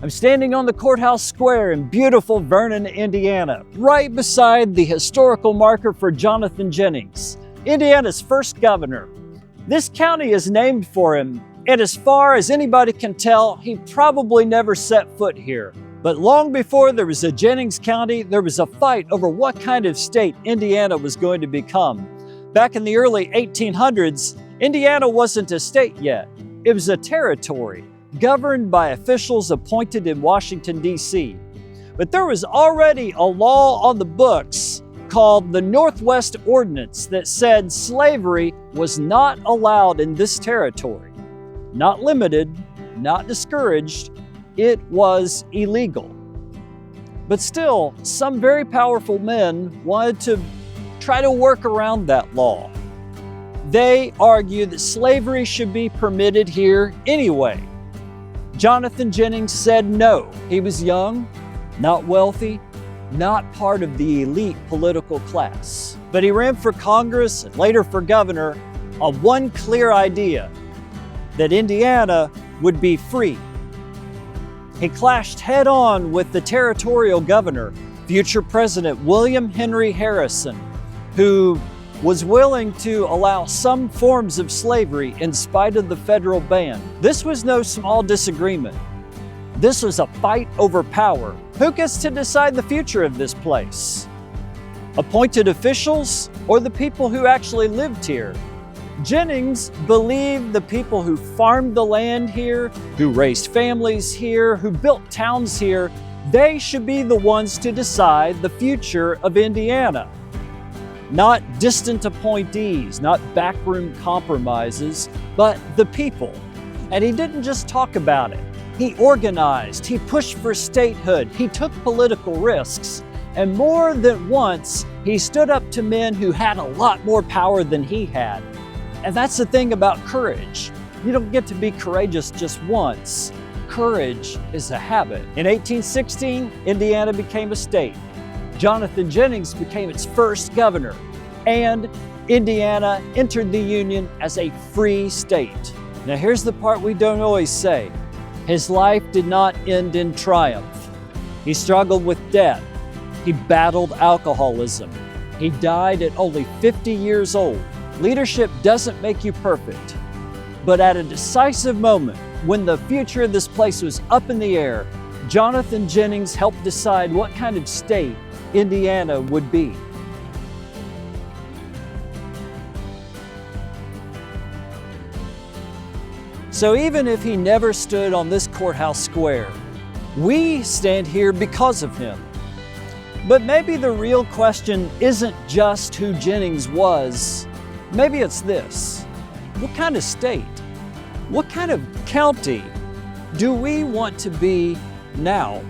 I'm standing on the courthouse square in beautiful Vernon, Indiana, right beside the historical marker for Jonathan Jennings, Indiana's first governor. This county is named for him, and as far as anybody can tell, he probably never set foot here. But long before there was a Jennings County, there was a fight over what kind of state Indiana was going to become. Back in the early 1800s, Indiana wasn't a state yet. It was a territory, governed by officials appointed in Washington, D.C. But there was already a law on the books called the Northwest Ordinance that said slavery was not allowed in this territory. Not limited, not discouraged, it was illegal. But still, some very powerful men wanted to try to work around that law. They argued that slavery should be permitted here anyway. Jonathan Jennings said no. He was young, not wealthy, not part of the elite political class. But he ran for Congress and later for governor on one clear idea, that Indiana would be free. He clashed head-on with the territorial governor, future President William Henry Harrison, who was willing to allow some forms of slavery in spite of the federal ban. This was no small disagreement. This was a fight over power. Who gets to decide the future of this place? Appointed officials or the people who actually lived here? Jennings believed the people who farmed the land here, who raised families here, who built towns here, they should be the ones to decide the future of Indiana. Not distant appointees, not backroom compromises, but the people. And he didn't just talk about it. He organized, he pushed for statehood, he took political risks, and more than once, he stood up to men who had a lot more power than he had. And that's the thing about courage. You don't get to be courageous just once. Courage is a habit. In 1816, Indiana became a state. Jonathan Jennings became its first governor, and Indiana entered the Union as a free state. Now here's the part we don't always say. His life did not end in triumph. He struggled with debt. He battled alcoholism. He died at only 50 years old. Leadership doesn't make you perfect, but at a decisive moment, when the future of this place was up in the air, Jonathan Jennings helped decide what kind of state Indiana would be. So even if he never stood on this courthouse square, we stand here because of him. But maybe the real question isn't just who Jennings was. Maybe it's this: what kind of state, what kind of county do we want to be now?